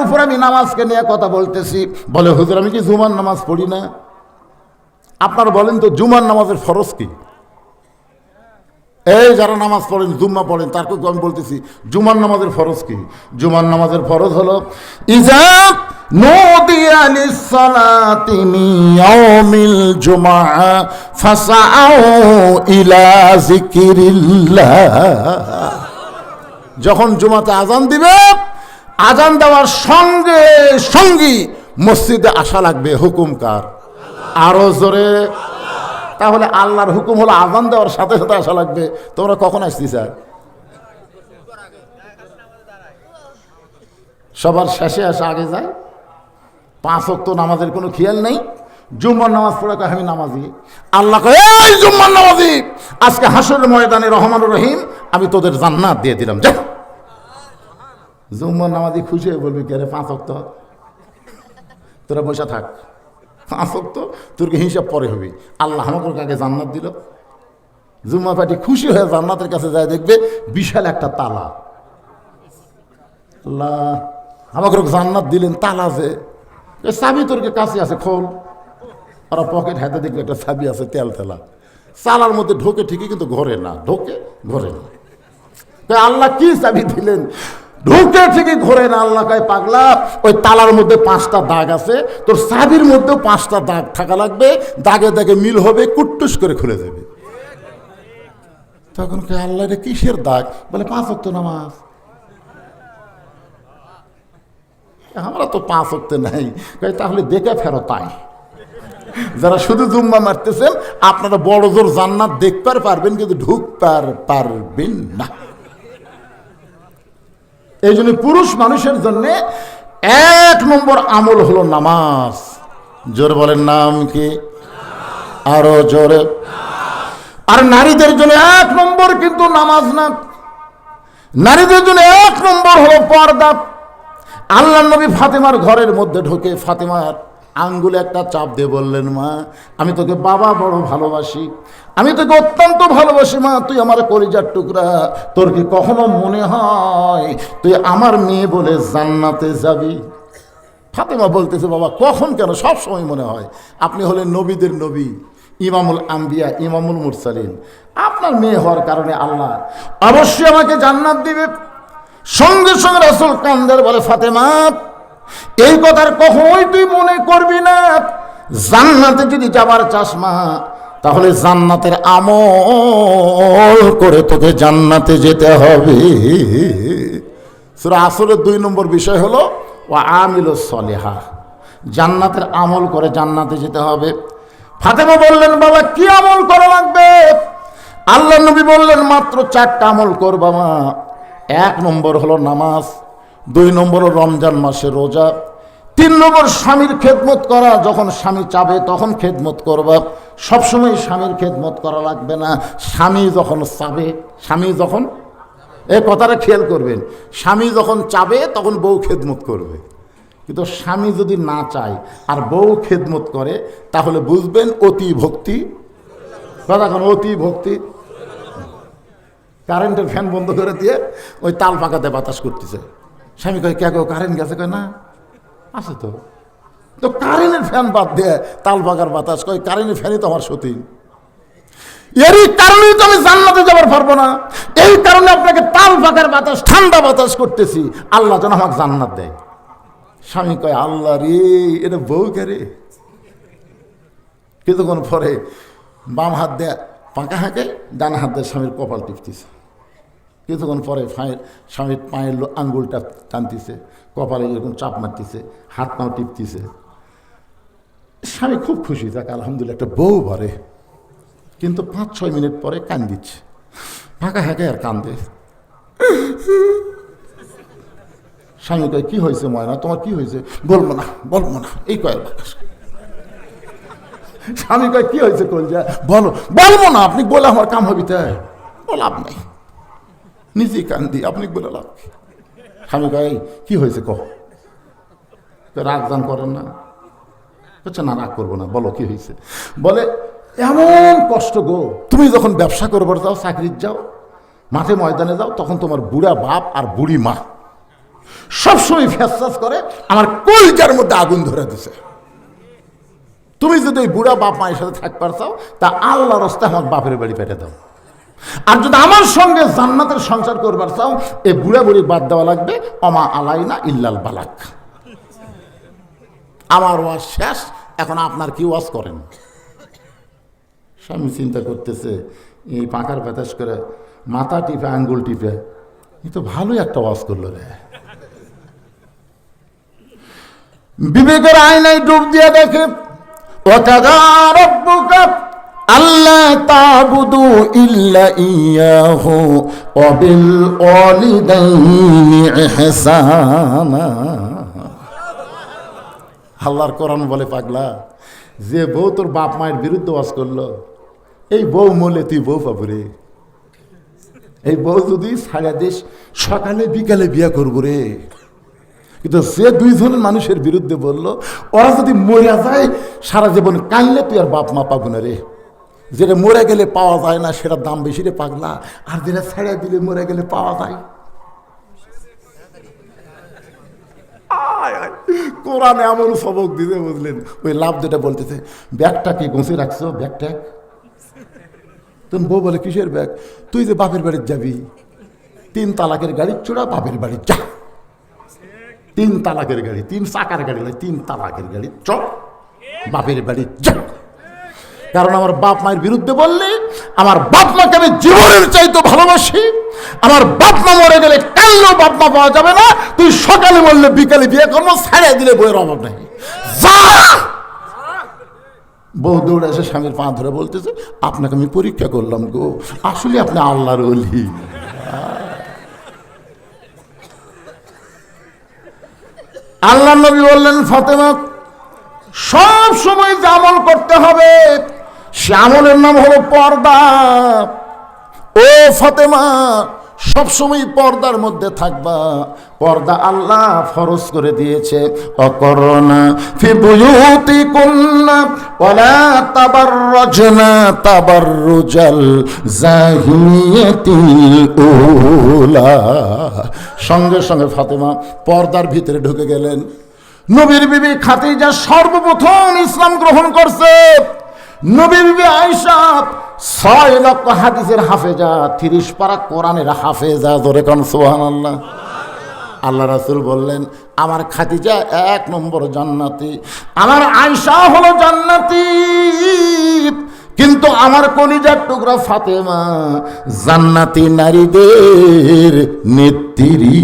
উপর আমি নামাজকে নিয়ে কথা বলতেছি। বলে হুজুর আমি কি জুমার নামাজ পড়ি না? আপনারা বলেন তো জুমার নামাজের ফরজ কি? এই যারা নামাজ পড়েন জুম্মা পড়েন তারকে আমি বলতেছি জুমার নামাজের ফরজ কি? জুমার নামাজের ফরজ হলো ইজা নুদিয়া লিসসালাতি মিন ইয়াউমিল জুমআ ফাসআউ ইলা যিকরিল্লাহ। যখন জুমাতে আজান দিবে, আজান দেওয়ার সঙ্গে সঙ্গে মসজিদে আসা লাগবে। হুকুম কার? আরো জোরে। তাহলে আল্লাহর হুকুম হলো আজান দেওয়ার সাথে সাথে আসা লাগবে। তোমরা কখন আসছি স্যার? সবার শেষে আসা আগে যায়। 5 ওয়াক্ত নামাজের কোনো খেয়াল নেই। জুম্মার নামাজ পড়ে কয় আমি নামাজি। আল্লাহ কয় এই জুম্মার নামাজি, আজকে হাসরের ময়দানে রহমানুর রহিম আমি তোদের জান্নাত দিয়ে দিলাম। যা। জুম্মার নামাজি খুশি হয়ে বলবি কে রে 5 ওয়াক্ত? তোরা বসে থাক, 5 ওয়াক্ত তোর হিসাব পরে হবে। আল্লাহ আমাকে আগে জান্নাত দিল। জুম্মা পার্টি খুশি হয়ে জান্নাতের কাছে যায়, দেখবে বিশাল একটা তালা। আল্লাহ আমাকে জান্নাত দিলেন, তালা যে চাবি তোর কাছে আছে, খোল। ওরা পকেট হাতে দেখবে একটা চাবি আছে তেল তেলা, চালার মধ্যে ঢোকে ঠিকই কিন্তু ঘরে না, ঢোকে ঘরে না। আল্লাহ কি চাবি দিলেন? ঢুকে ঠিকই ঘোরে না। আল্লাহ কয় পাগলা, ওই তালার মধ্যে 5টা দাগ আছে, তোর চাবির মধ্যেও 5টা দাগ থাকা লাগবে, দাগে দাগে মিল হবে, কুট্টুস করে খুলে যাবে। তখন কে আল্লাহ রে কিসের দাগ? বলে 5 ওয়াক্ত নামাজ। আমরা তো 5 ওয়াক্ত নাই। তাহলে দেখে ফেরো। তাই যারা শুধু জুম্মা মারতেছেন আপনারা বড় জোর জান্নাত দেখতে পারবেন, কিন্তু ঢুকতে পারবেন না। এই জন্য পুরুষ মানুষের জন্য 1 নম্বর আমল হলো নামাজ। জোর বলেন নাম কি? আরো জোরে। আর নারীদের জন্য 1 নম্বর কিন্তু নামাজ না, নারীদের জন্য 1 নম্বর হলো পর্দা। আল্লাহ নবী ফাতেমার ঘরের মধ্যে ঢোকে, ফাতেমার আঙ্গুলে একটা চাপ দিয়ে বললেন, মা আমি তোকে বাবা বড় ভালোবাসি, আমি তোকে অত্যন্ত ভালোবাসি মা, তুই আমার কলিজার টুকরা। তোর কি কখনো মনে হয় তুই আমার মেয়ে বলে জান্নাতে যাবি? ফাতেমা বলতেছে, বাবা কখন কেন, সব সময় মনে হয়। আপনি হলেন নবীদের নবী, ইমামুল আম্বিয়া, ইমামুল মুরসালিন। আপনার মেয়ে হওয়ার কারণে আল্লাহ অবশ্যই আমাকে জান্নাত দিবে। সঙ্গে সঙ্গে রাসূল কান্দের বলে, ফাতেমা এই কথার কখনোই তুই মনে করবি না। জান্নাতে যদি যাবার চাস মা, তাহলে জান্নাতের আমল করে তোকে জান্নাতে যেতে হবে। সূরা আসরের 2 নম্বর বিষয় হলো ওয়া আমিলুস সলিহা, জান্নাতের আমল করে জান্নাতে যেতে হবে। ফাতেমা বললেন, বাবা কি আমল করা লাগবে? আল্লাহ নবী বললেন, মাত্র 4টা আমল করবা মা। 1 নম্বর হলো নামাজ, 2 নম্বর রমজান মাসে রোজা, 3 নম্বর স্বামীর খেদমত করা। যখন স্বামী চাবে তখন খেদমত করবা, সবসময় স্বামীর খেদমত করা লাগবে না। স্বামী যখন চাবে, স্বামী যখন, এই কথাটা খেয়াল করবেন, স্বামী যখন চাবে তখন বউ খেদমত করবে। কিন্তু স্বামী যদি না চায় আর বউ খেদমত করে, তাহলে বুঝবেন অতি ভক্তি। কথা কেন? অতি ভক্তি। কারেন্টের ফ্যান বন্ধ করে দিয়ে ওই তাল পাকাতে বাতাস করতেছে। স্বামী কয় কে গো কারেন্ট গেছে? কয় না, আছে তো। তো কারেন্টের ফ্যান বাদ দিয়ে তাল পাকার বাতাস, কয় কারেন্টের ফ্যানই তো আমার সতী। এরই কারণেই তো আমি জান্নাতে যাবার পারবো না। এই কারণে আপনাকে তাল পাকার বাতাস, ঠান্ডা বাতাস করতেছি, আল্লাহ যেন আমাকে জান্নাত দেয়। স্বামী কয় আল্লাহ রে, এটা বউ কে রে? কিছুক্ষণ পরে বাম হাত দিয়ে পাকা হাঁকে, ডান হাত দিয়ে স্বামীর কপাল টিপতেছে। কিছুক্ষণ পরে স্বামীর পায়ের আঙ্গুলটা টানতেছে, কপালে এরকম চাপ মারতেছে, হাত পাও টিপতেছে। স্বামী খুব খুশি, যাকে আলহামদুলিল্লাহ একটা বউ ভরে। কিন্তু 5-6 মিনিট পরে কান দিচ্ছে, ফাঁকা হাঁকে আর কান্দে। স্বামী কয় কি হয়েছে ময়না, তোমার কি হয়েছে? বলবো না, বলবো না, এই কয়েক। স্বামী কয় কি হয়েছে কলজা? বলো। বলবো না, আপনি বলে আমার কাম হবি, তাই লাভ নাই, নিজেই কান্দি, আপনি বলে লাভ। স্বামী কয় কি হয়েছে কহ। রাগ জান করেন না? বলছে না রাগ করবো না, বলো কি হয়েছে। বলে এমন কষ্ট গো, তুমি যখন ব্যবসা করবার যাও, চাকরির যাও, মাঠে ময়দানে যাও, তখন তোমার বুড়া বাপ আর বুড়ি মা সবসময় ফ্যাস করে, আমার কলিজার মধ্যে আগুন ধরে দিছে। তুমি যদি ওই বুড়া বাপ মায়ের সাথে থাকবার চাও, তা আল্লাহর রাস্তায় আমার বাপের বাড়ি পেটে দাও। আর যদি আমার সঙ্গে জান্নাতের সংসার করবার চাও, এই বুড়া বুড়ি বাদ দেওয়া লাগবে। অমা আলাইনা ইল্লাল বালাক। আমার ওয়াজ শেষ, এখন আপনার কি ওয়াজ করেন? স্বামী চিন্তা করতেছে, এই পাকার বাতাস করে মাথা টিপে আঙ্গুল টিপে, এই তো ভালোই একটা ওয়াজ করলো রে। বিবেকের আয়নায় ডুব দিয়ে দেখে, ওয়াকাদা রাব্বুকা আল্লা তা'বুদু ইল্লা ইয়াহু ওয়া বিল ওয়ালিদাইনি ইহসানা। আল্লাহর কোরআন বলে, পাগলা, যে বউ তোর বাপ মায়ের বিরুদ্ধে ওয়াজ করলো, এই বউ মলে তুই বউ পাবো রে। এই বউ যদি সারা দেশ সকালে বিকালে বিয়ে করবো রে। কিন্তু সে দুইজনের মানুষের বিরুদ্ধে বললো, ওরা যদি মরে যায় সারা জীবন কাঁদলে তুই আর বাপ মা পাবো না রে। যেটা মরে গেলে পাওয়া যায় না সেটার দাম বেশি রে পাগলা, আর যেটা ছেড়ে দিলে মরে গেলে পাওয়া যায়। কোরআনে এমন সবক দিতে, বুঝলেন? ওই লাভ যেটা বলতেছে, ব্যাগটা কি গুছিয়ে রাখছো? ব্যাগটা তুমি বউ বলে, কিসের ব্যাগ? তুই যে বাপের বাড়ির যাবি, 3 তালাকের গাড়ি চূড়া বাপের বাড়ি যা। 3 তালাকের গাড়ি, 3 চাকার গাড়ি নয়, 3 তালাকের গাড়ি চ, বাপের বাড়ি যা। কারণ আমার বাপ মায়ের বিরুদ্ধে বললে, আমার বাপ মাকে আমি জীবনের চাইতে ভালোবাসি। আমার বাপ মা মরে গেলে কালও বাপ মা পাওয়া যাবে না। তুই সকালে বললে বিকালে বিয়ে করবো, ছাড়িয়ে দিলে বইয়ের অভাব নাই, যা। বউ দৌড়ে এসে স্বামীর পা ধরে বলতেছে, আপনাকে আমি পরীক্ষা করলাম গো, আসলে আপনি আল্লাহর ওলি। আল্লাহ নবী বললেন, ফাতেমা, সব সময় যে আমল করতে হবে সে আমলের নাম হলো পর্দা। ও ফাতেমা, সবসময় পর্দার মধ্যে থাকবা। পর্দা আল্লাহ ফরজ করে দিয়েছে, অকরনা ফি বুয়ুতিকুন্না ওয়ালা তাবাররাজনা তাবাররুজাল জাহিলিয়াতিল উলা। সঙ্গে সঙ্গে ফাতেমা পর্দার ভিতরে ঢুকে গেলেন। নবীর বিবি খাদিজা সর্বপ্রথম ইসলাম গ্রহণ করছে। নবীর বিবি আয়েশা 6 লক্ষ হাদিসের হাফেজা, 30 পারা কোরআনের হাফেজা। জোরে কোন সুবহানাল্লাহ। আল্লাহ রাসূল বললেন, আমার খাদিজা 1 নম্বর জান্নাতি, আমার আয়েশা হলো জান্নাতি, কিন্তু আমার কলিজার টুকরা ফাতেমা জান্নাতি নারীদের নেত্রী।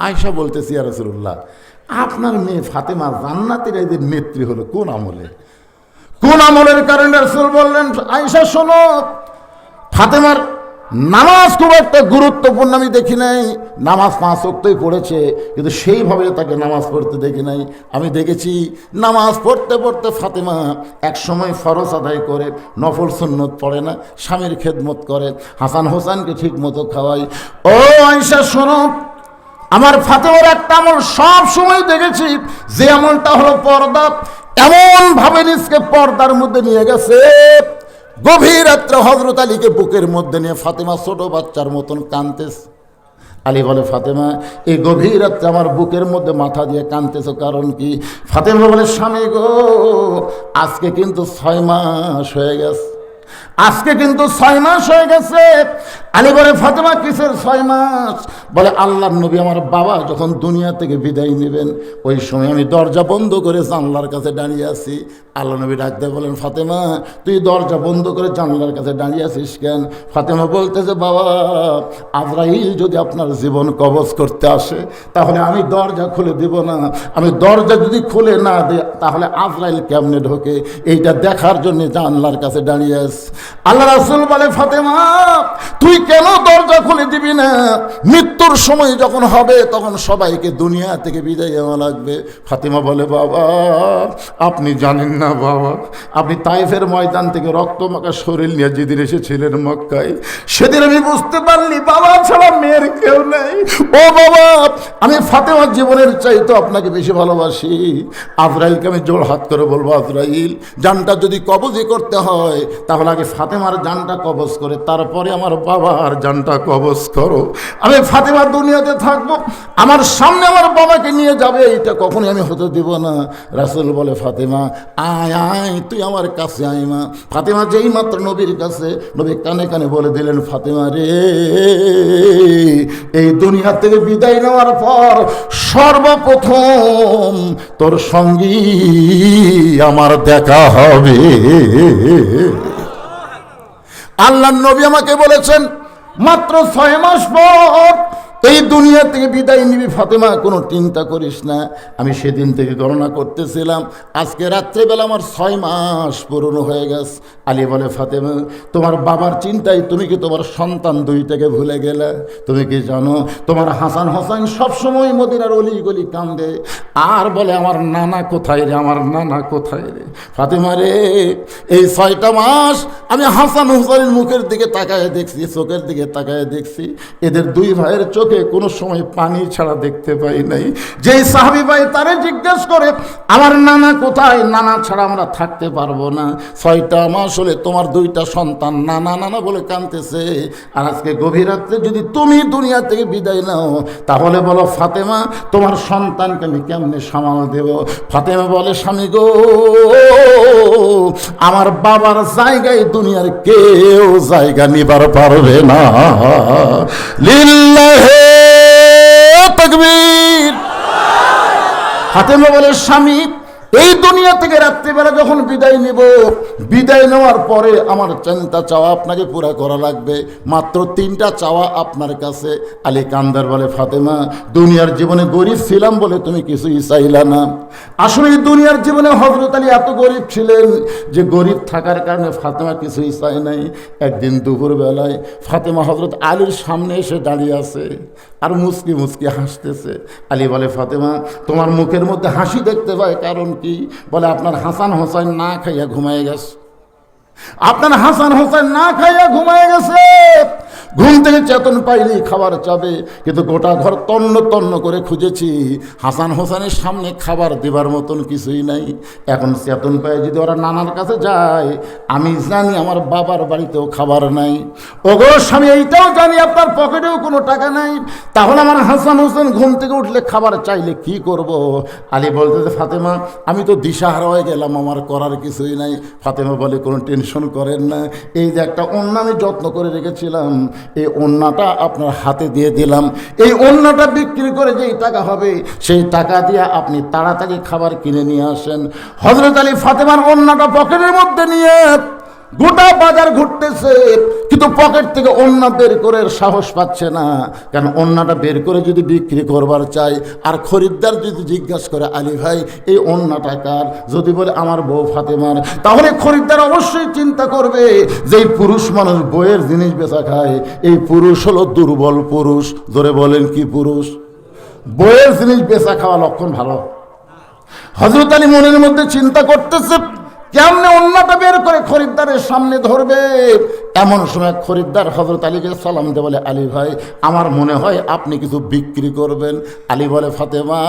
আয়েশা বলতেছি, ইয়া রাসূলুল্লাহ, আপনার মেয়ে ফাতেমা জান্নাতের এদের নেত্রী হলো কোন আমলে? কোন আমলের কারণে? রাসূল বললেন, আয়েশা শোনো, ফাতেমার নামাজ খুব একটা গুরুত্বপূর্ণ আমি দেখি নাই। নামাজ 5 ওয়াক্তই পড়েছে, কিন্তু সেইভাবে তাকে নামাজ পড়তে দেখি নাই। আমি দেখেছি নামাজ পড়তে পড়তে ফাতেমা এক সময় ফরজ আদায় করে, নফল সুন্নত পড়ে না, স্বামীর খেদমত করে, হাসান হোসেনকে ঠিক মতো খাওয়াই। ও আয়েশা শোনো, আমার ফাতেমার একটা আমল সব সময় দেখেছি, যে আমলটা হলো পর্দা। এমন ভাবে নিজকে পর্দার মধ্যে নিয়ে গেছে, গভীর রাত্রে হযরত আলীকে বুকের মধ্যে নিয়ে ফাতেমা ছোট বাচ্চার মতন কাঁদতেছে। আলী বলে, ফাতেমা, এই গভীর রাত্রে আমার বুকের মধ্যে মাথা দিয়ে কাঁদতেছো কারণ কি? ফাতেমা বলে, স্বামী গো, আজকে কিন্তু 6 মাস হয়ে গেছে, আজকে কিন্তু 6 মাস হয়ে গেছে। আলী বলে, ফাতেমা কিসের 6 মাস? বলে, আল্লাহর নবী আমার বাবা যখন দুনিয়া থেকে বিদায় নেবেন, ওই সময় আমি দরজা বন্ধ করে জানলার কাছে দাঁড়িয়ে আছি। আল্লাহ নবী ডাকতে বলেন, ফাতেমা, তুই দরজা বন্ধ করে জানলার কাছে দাঁড়িয়ে আছিস কেন? ফাতেমা বলতেছে, বাবা, আজরাইল যদি আপনার জীবন কবজ করতে আসে তাহলে আমি দরজা খুলে দিব না। আমি দরজা যদি খুলে না দিই তাহলে আজরাইল কেমনে ঢোকে, এইটা দেখার জন্য জানলার কাছে দাঁড়িয়ে আছি। আল্লাহ রাসূল বলে, ফাতেমা, তুই কেন দরজা খুলে দিবি না? মৃত্যুর সময় যখন হবে তখন সবাইকে দুনিয়া থেকে বিদায় দেওয়া লাগবে। ফাতেমা বলে, বাবা, আপনি জানেন না বাবা, আপনি তাইফের ময়দান থেকে রক্তমাখা শরীর নিয়ে যেদিন এসেছিলেন মক্কায়, সেদিন আমি বুঝতে পারলি বাবা ছাড়া মেয়ের কেউ নেই। ও বাবা, আমি ফাতেমার জীবনের চাইতে আপনাকে বেশি ভালোবাসি। আজরাইলকে আমি জোর হাত করে বলবো, আজরাইল, জানটা যদি কবজে করতে হয় তাহলে আগে ফাতেমার জানটা কবজ করে তারপরে আমার বাবার জানটা কবজ করো। আমি ফাতেমা দুনিয়াতে থাকবো, আমার সামনে আমার বাবাকে নিয়ে যাবে, এটা কখনোই আমি হতে দিব না। রাসূল বলে ফাতেমা আয় আয় তুই আমার কাছে আয় মা। ফাতেমা যেই মাত্র নবীর কাছে, নবী কানে কানে বলে দিলেন ফাতেমা রে, এই দুনিয়া থেকে বিদায় নেওয়ার পর সর্বপ্রথম তোর সঙ্গী আমার দেখা হবে। আল্লাহর নবী আমাকে বলেছেন মাত্র 6 মাস পর এই দুনিয়া থেকে বিদায় নিবি ফাতেমা, কোনো চিন্তা করিস না। আমি সেদিন থেকে গণনা করতেছিলাম, আজকে রাত্রেবেলা আমার 6 মাস পূর্ণ হয়ে গেছে। আলী বলে ফাতেমা তোমার বাবার চিন্তায় তুমি কি তোমার সন্তান দুইটাকে ভুলে গেলে? তুমি কি জানো তোমার হাসান হোসেন সবসময় মদিনার অলি গলি কান্দে আর বলে আমার নানা কোথায় রে, আমার নানা কোথায় রে? ফাতেমা রে, এই 6টা মাস আমি হাসান হোসেনের মুখের দিকে তাকায় দেখছি, চোখের দিকে তাকায় দেখছি, এদের দুই ভাইয়ের চোখে কোনো সময় পানি ছাড়া দেখতে পাই নাই। যেই সাহাবী ভাই তারে জিজ্ঞেস করে আমার নানা কোথায়, নানা ছাড়া আমরা থাকতে পারবো না। 6টা মাস হলে তোমার 2টা সন্তান নানা নানা বলে কাঁদতেছে, আর আজকে গভীর রাত্রে যদি তুমি দুনিয়া থেকে বিদায় নাও তাহলে বলো ফাতেমা তোমার সন্তানকে আমি কেমনে সামাল দেব? ফাতেমা বলে স্বামী গো, আমার বাবার জায়গায় দুনিয়ার কেউ জায়গা নিবার পারবে না। লিল্লাহে তাকবীর। ফাতেমা বলে স্বামী এই দুনিয়া থেকে রাত্রিবেলা যখন বিদায় নিব, বিদায় নেওয়ার পরে আমার চিন্তা চাওয়া আপনাকে পুরা করা লাগবে, মাত্র 3টা চাওয়া আপনার কাছে। আলী কান্দার বলে ফাতেমা দুনিয়ার জীবনে গরিব ছিলাম বলে তুমি কিছুই চাইলা না। আসলে এই দুনিয়ার জীবনে হযরত আলী এত গরিব ছিলেন যে গরিব থাকার কারণে ফাতেমা কিছুই চায় নাই। একদিন দুপুর বেলায় ফাতেমা হযরত আলীর সামনে এসে দাঁড়িয়ে আছে আর মুচকি মুচকি হাসতেছে। আলী বলে ফাতেমা তোমার মুখের মধ্যে হাসি দেখতে পায় কারণ কি? বলে আপনার হাসান হোসেন না খাইয়া ঘুমায় গেছে, আপনার হাসান হোসেন না খাইয়া ঘুমায় গেছে। ঘুম থেকে চেতন পাইলি খাবার চাবে, কিন্তু গোটা ঘর তন্ন তন্ন করে খুঁজেছি, হাসান হোসেনের সামনে খাবার দেবার মতন কিছুই নাই। এখন চেতন পায় যদি ওরা নানার কাছে যায়, আমি জানি আমার বাবার বাড়িতেও খাবার নাই। ওগো স্বামী এইটাও জানি আপনার পকেটেও কোনো টাকা নাই, তাহলে আমার হাসান হোসেন ঘুম থেকে উঠলে খাবার চাইলে কি করব? আলী বলতেছে ফাতেমা আমি তো দিশাহারা হয়ে গেলাম, আমার করার কিছুই নাই। ফাতেমা বলে কোনো টেনশন করেন না, এই যে একটা ওড়না আমি যত্ন করে রেখেছিলাম, এই ওড়নাটা আপনার হাতে দিয়ে দিলাম, এই ওড়নাটা বিক্রি করে যেই টাকা হবে সেই টাকা দিয়ে আপনি তাড়াতাড়ি খাবার কিনে নিয়ে আসেন। হযরত আলী ফাতেমার ওড়নাটা পকেটের মধ্যে নিয়ে গোটা বাজার ঘুরতেছে, কিন্তু পকেট থেকে ওড়না বের করে সাহস পাচ্ছে না, কারণ ওড়নাটা বের করে যদি বিক্রি করবার চাই আর খরিদ্দার যদি জিজ্ঞাসা করে আলী ভাই এই ওড়নাটা কার, যদি বলে আমার বউ ফাতেমার, তাহলে খরিদ্দার অবশ্যই চিন্তা করবে যে এই পুরুষ মানুষ বইয়ের জিনিস বেচা খায়, এই পুরুষ হলো দুর্বল পুরুষ। জোরে বলেন কি পুরুষ? বইয়ের জিনিস বেচা খাওয়া লক্ষণ ভালো। হযরত আলী মনের মধ্যে চিন্তা করতেছে কেমনে অন্যটা বের করে খরিদ্দারের সামনে ধরবে। এমন সময় খরিদ্দার হযরত আলীকে সালাম দিয়ে বলে আলী ভাই আমার মনে হয় আপনি কিছু বিক্রি করবেন। আলী বলে ফাতেমা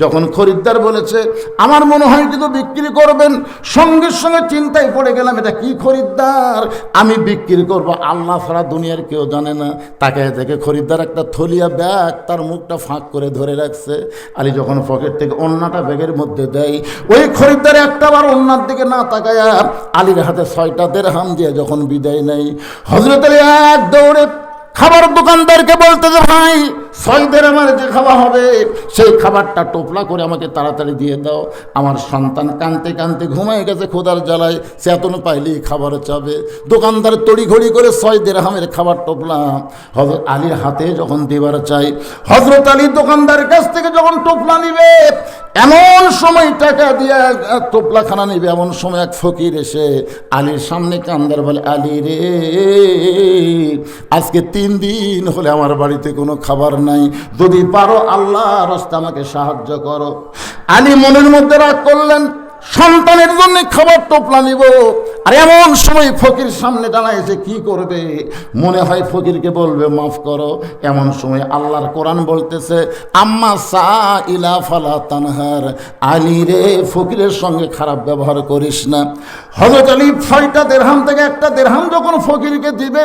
যখন খরিদ্দার বলেছে আমার মনে হয় কিছু বিক্রি করবেন, সঙ্গে সঙ্গে চিন্তায় পড়ে গেলাম এটা কি খরিদ্দার, আমি বিক্রি করব আল্লাহ ছাড়া দুনিয়ার কেউ জানে না। তাকে দেখে খরিদ্দার একটা থলিয়া ব্যাগ তার মুখটা ফাঁক করে ধরে রাখছে। আলী যখন পকেট থেকে ওন্নাটা ব্যাগের মধ্যে দেয়, ওই খরিদ্দার একটাবার ওন্নার দিকে না তাকায়া আলীর হাতে 6টা দিরহাম দিয়ে যখন বিদায় নেই, হযরত আলী এক দৌড়ে খাবার দোকানদারকে বলতে যে ভাই 6 দিরহামের যে খাওয়া হবে সেই খাবারটা টোপলা করে আমাকে তাড়াতাড়ি দিয়ে দাও, আমার সন্তান কাঁদতে কাঁদতে ঘুমায় গেছে ক্ষুধার জ্বালায়, চেতন পাইলেই খাবার চাবে। দোকানদার তড়িঘড়ি করে 6 দিরহামের খাবার টোপলা হযরত আলীর হাতে যখন দেবার চাই, হযরত আলী দোকানদারের কাছ থেকে যখন টোপলা নিবে এমন সময় টাকা দিয়ে টোপলাখানা নিবে, এমন সময় এক ফকির এসে আলীর সামনে কান্দার বলে আলী রে আজকে 3 দিন হলে আমার বাড়িতে কোনো খাবার নাই, যদি পারো আল্লাহর রাস্তায় আমাকে সাহায্য করো। আলী মনের মধ্যে রাগ করলেন, সন্তানের জন্য খাবার টোপলা নিব আর এমন সময় ফকির সামনে দাঁড়াইছে, কি করবে? মনে হয় ফকিরকে বলবে মাফ করো। এমন সময় আল্লাহর কোরআন বলতেছে, আম্মা সাইলা ফালা তানহার, আলী রে ফকিরের সঙ্গে খারাপ ব্যবহার করিস না। হযরত আলী 6টা দিরহাম থেকে একটা দিরহাম যখন ফকিরকে দিবে,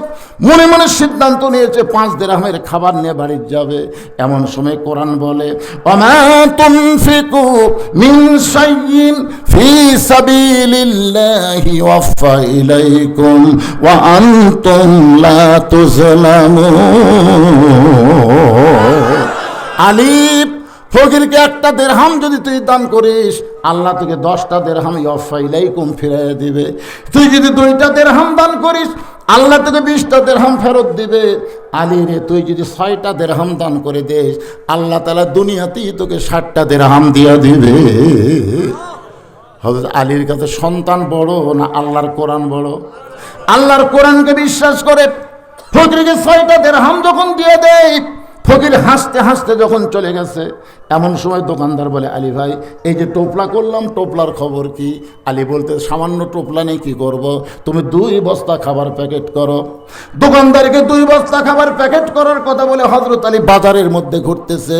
মনে মনে সিদ্ধান্ত নিয়েছে 5 দিরহামের খাবার নিয়ে বাড়ি যাবে। এমন সময় কোরআন বলে, ওমা তুনফিকু মিন শাইইন ফি সাবিলিল্লাহি ওয়াফা ইলাইকুম ওয়া আনতুম লা তুজলামুন। আলী, ফকিরকে একটা দিরহাম যদি তুই দান করিস, আল্লাহ তোকে 10টা দিরহাম ওয়াফা ইলাইকুম ফিরিয়ে দিবে। তুই যদি 2টা দিরহাম দান করিস, আল্লাহ তোকে 20টা দিরহাম ফেরত দিবে। আলী রে, তুই যদি 6টা দিরহাম দান করে দিস, আল্লাহ তাআলা দুনিয়াতেই তোকে 60টা দিরহাম দিয়ে দিবে। হযরত আলীর কাছে সন্তান বড় না আল্লাহর কোরআন বড়? আল্লাহর কোরআনকে বিশ্বাস করে ফকিরকে 6টা দিরহাম যখন দিয়ে দেয়, ফকির হাসতে হাসতে যখন চলে গেছে, এমন সময় দোকানদার বলে, আলী ভাই, এই যে টোপলা করলাম, টোপলার খবর কি? আলী বলতে, সামান্য টোপলা নেই, কি করব? তুমি 2 বস্তা খাবার প্যাকেট করো। দোকানদারকে 2 বস্তা খাবার প্যাকেট করার কথা বলে হযরত আলী বাজারের মধ্যে ঘুরতেছে।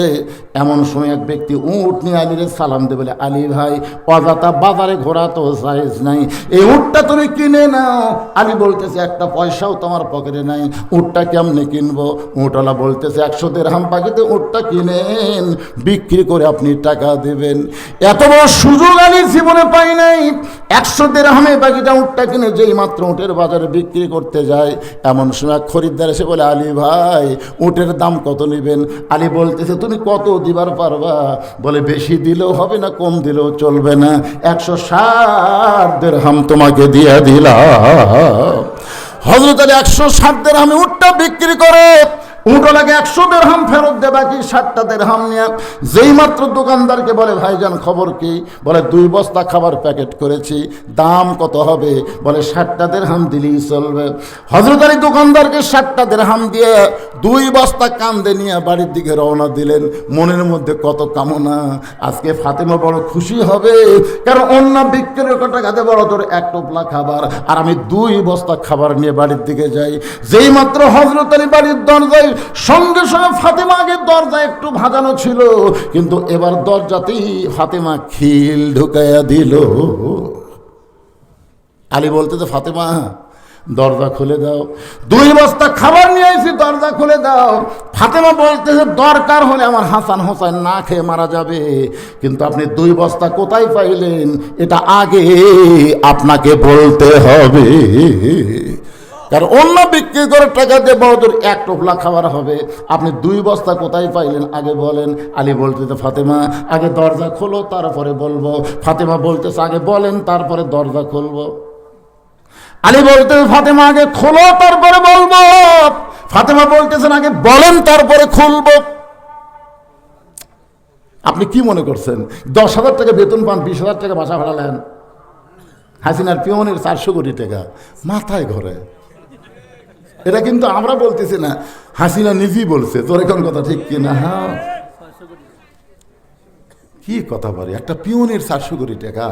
এমন সময় এক ব্যক্তি উট নিয়ে আলীরে সালাম দিয়ে বলে, আলী ভাই, অযথা বাজারে ঘোরা তো জায়েজ নাই, এই উটটা তুমি কিনে নাও। আলী বলতেছে, একটা পয়সাও তোমার পকেটে নাই, উটটা কেমনে কিনবো? উটওয়ালা বলতেছে, 100 দিরহাম বাকিতে উটটা কিনেন, বিক্রি করে আপনি টাকা দেবেন। এত বড় সুযোগ আলী জীবনে পাই নাই। 100 দিরহামে বাকিটা উটটা কিনে যেই মাত্র উটের বাজারে বিক্রি করতে যায়, এমন সময় খরিদ্দার এসে বলে, আলী ভাই, উটের দাম কত নেবেন? আলী বলতেছে, তুমি কত দিবার পারবা? বলে, বেশি দিলেও হবে না, কম দিলেও চলবে না, 160 দিরহাম তোমাকে দিয়ে দিলাম। হযরত আলী 160 দিরহামে উটটা বিক্রি করে উটওয়ালাকে 100 দিরহাম ফেরত দে, বাকি 60টা দিরহাম নিয়ে যেই মাত্র দোকানদারকে বলে, ভাইজান খবর কি? বলে, 2 বস্তা খাবার প্যাকেট করেছি, দাম কত হবে? বলে, 60টা দিরহাম দিলেই চলবে। হযরত আলী দোকানদারকে 60টা দিরহাম দিয়ে 2 বস্তা কান্দে নিয়ে বাড়ির দিকে রওনা দিলেন। মনের মধ্যে কত কামনা, আজকে ফাতেমা বড় খুশি হবে, কারণ অন্য বিক্রির টাকাতে বড় তোর 1 টোপলা খাবার, আর আমি 2 বস্তা খাবার নিয়ে বাড়ির দিকে যাই। যেই মাত্র হযরত আলী বাড়ির দরজায়, সঙ্গে সঙ্গে ফাতেমা, আগে দরজা একটু ভাজানো ছিল, কিন্তু এবার দরজাতেই ফাতেমা খিল ঢুকাইয়া দিল। আলী বলতেছে, ফাতেমা, দরজা খুলে দাও, 2 বস্তা খাবার নিয়ে আইছি, দরজা খুলে দাও। ফাতেমা বলতেছে, দরকার হলে আমার হাসান হোসেন না খেয়ে মারা যাবে, কিন্তু আপনি 2 বস্তা কোথায় পাইলেন এটা আগে আপনাকে বলতে হবে। কারণ অন্য বিক্রি করে টাকা দিয়ে বড় তোর 1 টোপলা খাবার হবে, আপনি 2 বস্তা কোথায় পাইলেন আগে বলেন। আলী বলতেছে, ফাতেমা, আগে দরজা খোলো, তারপরে বলবো। ফাতেমা বলতেছে, আগে বলেন, তারপরে দরজা খুলবো। আলী বলতেছে, ফাতেমা, আগে খোলো, তারপরে বলবো। ফাতেমা বলতেছেন, আগে বলেন, তারপরে খুলবো। আপনি কি মনে করছেন 10,000 টাকা বেতন পান, 20,000 টাকা বাসা ভাড়া নেন? হাসিনার পিয়নের 400 কোটি টাকা মাথায় ঘরে। এটা কিন্তু আমরা বলতেছি না, হাসিনা নিজেই বলছে। তোর এখন কথা ঠিক কিনা? হ্যাঁ, কি কথা বলে, একটা পিয়নের 400 কোটি টাকা,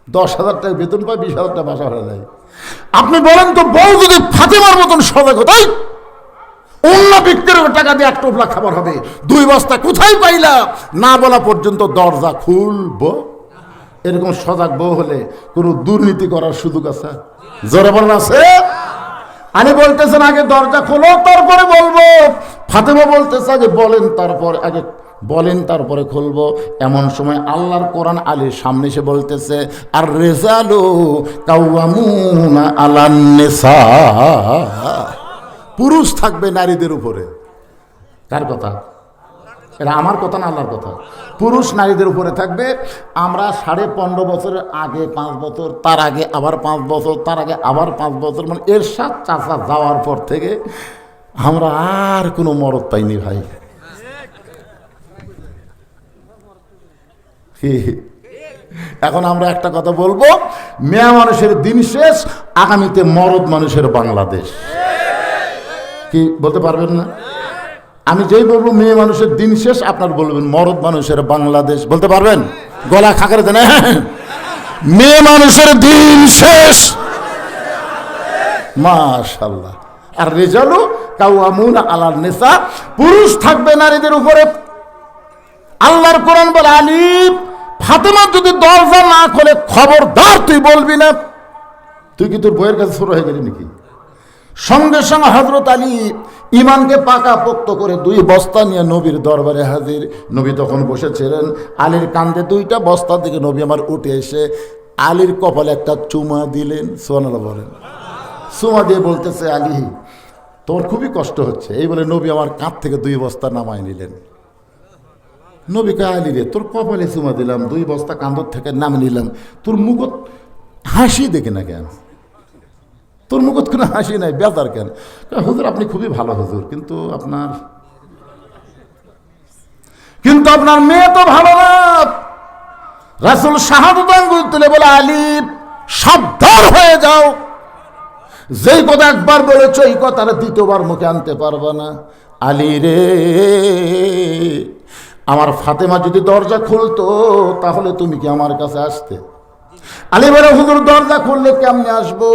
10,000 টাকা বেতন পায়, 20,000 টাকা বাসা ভাড়া দেয়। আপনি বলেন তো, বউ যদি ফাতেমার মতন সজাগ হতাই, অন্য বিক্রির টাকা দিয়ে 1 টোপলা খাবার হবে, 2 বস্তা কোথায় পাইলা না বলা পর্যন্ত দরজা খুলবো। এরকম সজাগ বউ হলে কোনো দুর্নীতি করার সুযোগ আছে? জোরে বলেন, আছে? আলী বলতেছেন, আগে দরজা খোলো, তারপরে বলবো। ফাতেমা বলতেছে, আগে বলেন, তারপর আগে বলেন, তারপরে খুলবো। এমন সময় আল্লাহর কোরআন আলীর সামনে এসে বলতেছে, আর রিজালু কাওয়ামুনা আলান নিসা, পুরুষ থাকবে নারীদের উপরে। কার কথা? এটা আমার কথা না, আল্লাহর কথা। পুরুষ নারীদের উপরে থাকবে। আমরা 15.5 বছরের আগে 5 বছর, তার আগে আবার 5 বছর, তার আগে আবার 5 বছর, মানে এরশাদ চাচা যাওয়ার পর থেকে আমরা আর কোনো মরদ পাইনি ভাই। এখন আমরা একটা কথা বলবো, মেয়ে মানুষের দিন শেষ, আগামীতে মরদ মানুষের বাংলাদেশ। কি বলতে পারবেন না? আমি যেই বলবো মেয়ে মানুষের দিন শেষ, আপনার বলবেন মরদ মানুষের বাংলাদেশ। বলতে পারবেন? গলা খাকারে দেন। মেয়ে মানুষের দিন শেষ। মাশাআল্লাহ। আর রিজালু কাওয়ামুনা আলান নিসা, পুরুষ থাকবে নারীদের উপরে। আল্লাহর কোরআন বলে, আলী ফাতেমা যদি দরজা না খোলে খবরদার তুই বলবি না। তুই কি তোর বইয়ের কাছে ছোট হয়ে গেলি নাকি? সঙ্গে সঙ্গে হযরত আলী ইমানকে পাকা পোক্ত করে 2 বস্তা নিয়ে নবীর দরবারে হাজির। নবী তখন বসেছিলেন, আলীর কাঁধে 2টা বস্তা থেকে নবী আমার উঠে এসে আলীর কপালে একটা চুমা দিলেন। সুবহানাল্লাহ বলেন। চুমা দিয়ে বলতেছে, আলী তোর খুবই কষ্ট হচ্ছে। এই বলে নবী আমার কাঁধ থেকে 2 বস্তা নামায় নিলেন। নবী কয়, আলী রে তোর কপালে চুমা দিলাম, 2 বস্তা কাঁধর থেকে নাম নিলাম, তোর মুখত হাসি দেখে না কেন? তোর মুখত কোনো হাসি নাই, বেজার কেন? হুজুর আপনি খুবই ভালো হুজুর, কিন্তু আপনার মেয়ে তো ভালো না। রাসূল শাহাদাত আঙ্গুল তুলে বলে, আলী সাবধান হয়ে যাও, যেই কথা একবার বলেছ এই কথাটা 2বার মুখে আনতে পারবে না। আলী রে, আমার ফাতেমা যদি দরজা খুলতো তাহলে তুমি কি আমার কাছে আসতে? আলী বলে, হুজুর দরজা খুললে কেমনে আসবো?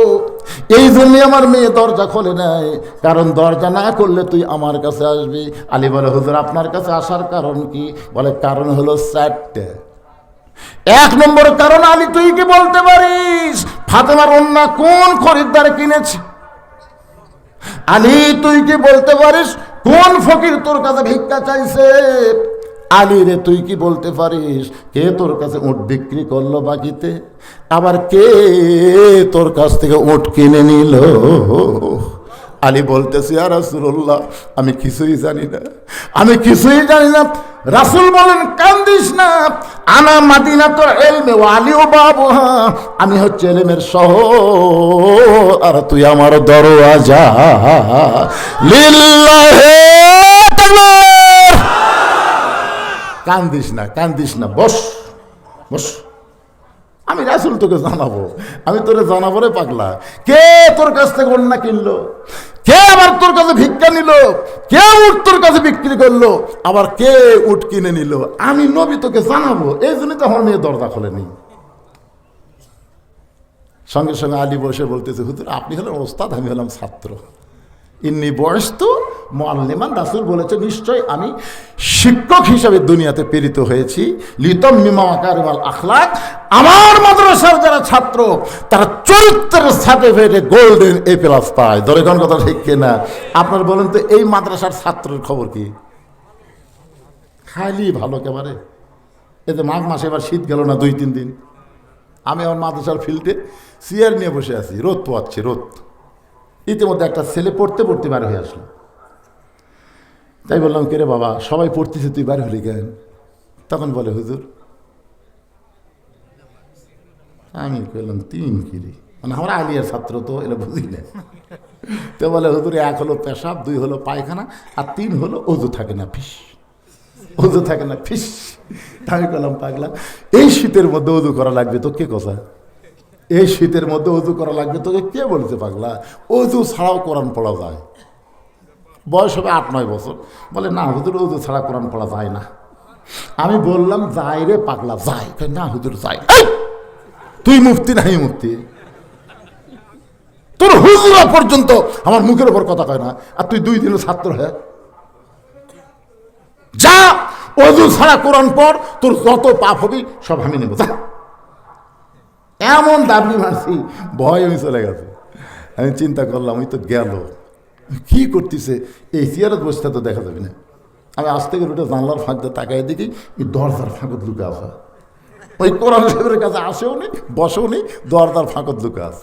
এই জন্যই আমার মেয়ে দরজা খোলে নাই, কারণ দরজা না করলে তুই আমার কাছে আসবি। আলী বলে, হুজুর আপনার কাছে আসার কারণ কি? বলে, কারণ হলো 4টে। 1 নম্বর কারণ, আলী তুই কি বলতে পারিস ফাতেমার ওন্না কোন খরিদ্দার কিনেছে? আলী তুই কি বলতে পারিস কোন ফকির তোর কাছে ভিক্ষা চাইছে? আলী রে তুই কি বলতে পারিস কে তোর কাছে উট বিক্রি করলো বাকিতে? আবার কে তোর কাছ থেকে উট কিনে নিল? আলী বলতেছে, ইয়া রাসূলুল্লাহ আমি কিছুই জানি না, আমি কিছুই জানি না। রাসূল বলেন, কান্দিস না, আনা মাদিনাতুল ইলমি ওয়া আলিউ বাবুহা, আমি হচ্ছে ইলমের শহর আর তুই আমার দরওয়াজা। লিল্লাহি তাআলা। কান্দিস না, কান্দিস না, বস বস, আমি রাসূল তোকে জানাবো, আমি তোরে জানাবো রে পাগলা। কে তোর কাছ থেকে ওন্না কিনলো? কে আবার তোর কাছে ভিক্ষা নিল? কে উট তোর কাছে বিক্রি করলো? আবার কে উট কিনে নিল? আমি নবী তোকে জানাবো। এই জন্যই তো আমার মেয়ে দরজা খোলেনি। সঙ্গে সঙ্গে আলী বসে বলতেছে, হুজুর আপনি হলেন ওস্তাদ, আমি হলাম ছাত্র। ইন্নি বয়স্তু মুআল্লিমান, রাসূল বলেছে নিশ্চয় আমি শিক্ষক হিসাবে দুনিয়াতে প্রেরিত হয়েছি। লিতাম্মিমা মাকারিমাল আখলাক, আমার মাদ্রাসার যারা ছাত্র তারা চরিত্রের সার্টিফিকেটে গোল্ডেন A+ পায়। ধরে কোন কথা ঠিক কিনা? আপনার বলেন তো এই মাদ্রাসার ছাত্রের খবর কি? খালি ভালো একেবারে। এতে মাঘ মাসে এবার শীত গেল না 2-3 দিন, আমি আমার মাদ্রাসার ফিল্ডে চেয়ার নিয়ে বসে আছি, রোদ পোয়াচ্ছি, রোদ। ইতিমধ্যে একটা ছেলে পড়তে পড়তে বার হয়ে আসলো। তাই বললাম, কে রে বাবা সবাই পড়তেছে তুই বার হলি কেন? তখন বলে, হুজুর আমি বললাম 3 কিরি, মানে আমরা আলিয়ার ছাত্র তো এটা বুঝি না। তো বলে, হুজুর 1 হলো পেশাব, 2 হলো পায়খানা, আর 3 হলো অজু থাকে না ফিস, অজু থাকে না ফিস। আমি বললাম, পাগলা এই শীতের মধ্যে অজু করা লাগবে তো? কে কথা? এই শীতের মধ্যে অজু করা লাগবে তোকে কে বলছে পাগলা? অজু ছাড়াও কোরআন পড়া যায়। বয়স হবে 8-9 বছর। বলে, না হুজুর অজু ছাড়া কোরআন পড়া যায় না। আমি বললাম, যাই রে পাগলা যাই। না হুজুর যাই। তুই মুফতি না মুফতি? তোর হুজুরা পর্যন্ত আমার মুখের ওপর কথা কয় না, আর তুই 2 দিনের ছাত্র হয়ে যা, অজু ছাড়া কোরআন পড়, তোর যত পাপ হবি সব আমি নেব, যা। এমন দাবি মারছি, ভয় আমি চলে গেছে। আমি চিন্তা করলাম, ওই তো গেল, কি করতেছে? এই চেয়ারত বসতে তো দেখা যাবে না। আমি আজ থেকে ওটা জানলার ফাঁক দিয়ে তাকাই দেখি এই দরজার ফাঁকত লুকে আসা। ওই কোরআন সাহেবের কাছে আসেও নেই, বসেও নেই, দরজার ফাঁকত লুকে আস।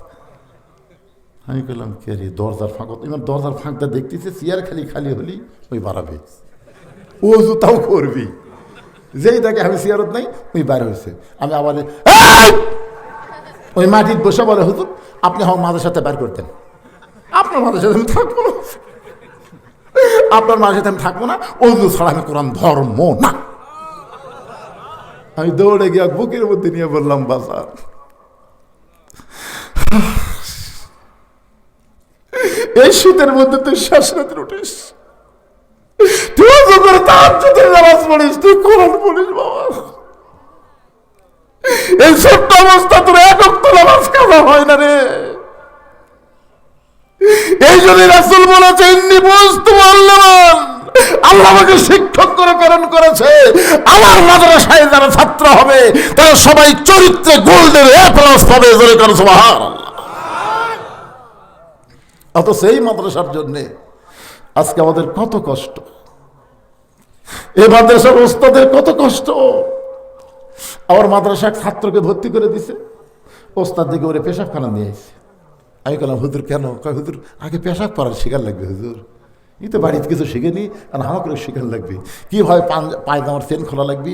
আমি বললাম, কে রে দরজার ফাঁকত? এবার দরজার ফাঁকটা দেখতেছে, চেয়ার খালি খালি হলি ওই বাড়াবে, ও জুতাও করবি। যেই দেখে আমি চেয়ারত নাই, ওই বাইরে হয়েছে। আমি আবার ওই মাটির বসে বলে, হুজুর আপনি আমার মাঝের সাথে বের করতেন, আপনার মাঝের সাথে আমি থাকবো না, আপনার মাঝের সাথে আমি থাকবো না, অজু ছাড়া আমি কোরআন ধর্ম না। আমি দৌড়ে গিয়ে বুকের মধ্যে নিয়ে বললাম, বাসা এই শীতের মধ্যে তুই শেষ রাতে উঠিস, তুই অজু করে তাহাজ্জুদের নামাজ পড়িস, তুই কোরআন পড়িস বাবা। এই ছোট্ট অবস্থা তোর এক ওয়াক্ত নামাজ কাজা হয় না রে। এই জন্য রাসূল বলেছে ইন্নী বুইস্তু মুআল্লিমান, আল্লাহ আমাকে শিক্ষক করে প্রেরণ করেছে। আমার মাদ্রাসায় যারা ছাত্র হবে তারা সবাই চরিত্রে গোল্ডেন এ প্লাস পাবে। জোরে করে সুবহানাল্লাহ। অত সেই মাদ্রাসার জন্য আজকে আমাদের কত কষ্ট, এই মাদ্রাসার ওস্তাদের কত কষ্ট। আমার মাদ্রাসার ছাত্রকে ভর্তি করে দিছে, ওস্তাদ দিকে ওরে পেশাবখানা নিয়ে আসছে। আমি বললাম হুজুর কেন? কয় হুজুর আগে পেশাব করার শিকার লাগবে হুজুর, ই তো বাড়িতে কিছু শিখেনি আর আমাকে শিকার লাগবে। কি হয় পায়জামার চেন খোলা লাগবে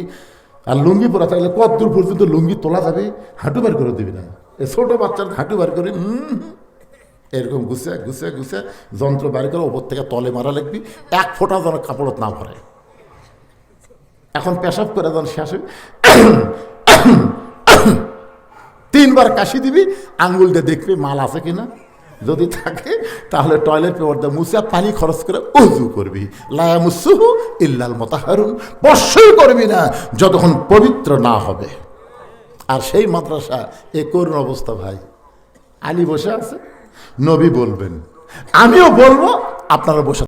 আর লুঙ্গি পরা থাকলে কত দূর পর্যন্ত লুঙ্গি তোলা যাবে, হাঁটু বার করে দিবি না। এ ছোটো বাচ্চার হাঁটু বার করে এরকম গুছে গুছে গুছে যন্ত্র বার করে ওপর থেকে তলে মারা লাগবি, এক ফোঁটা যেন কাপড়ত না ভরে। এখন পেশাব করে যেন শেষ হয়ে 3 বার কাশি দিবি, আঙ্গুল দিয়ে দেখবি মাল আছে কিনা, যদি থাকে তাহলে টয়লেট পেপার দিয়ে মুছে পানি খরচ করে উযু করবি। লা ইয়ামুসুহু ইল্লাল মুতাহহারুন, স্পর্শই করবি না যতক্ষণ পবিত্র না হবে। আর সেই মাদ্রাসা এ করুণ অবস্থা ভাই। আলী বসে আছে, নবী বলবেন, আমিও বলবো, আপনারা বসে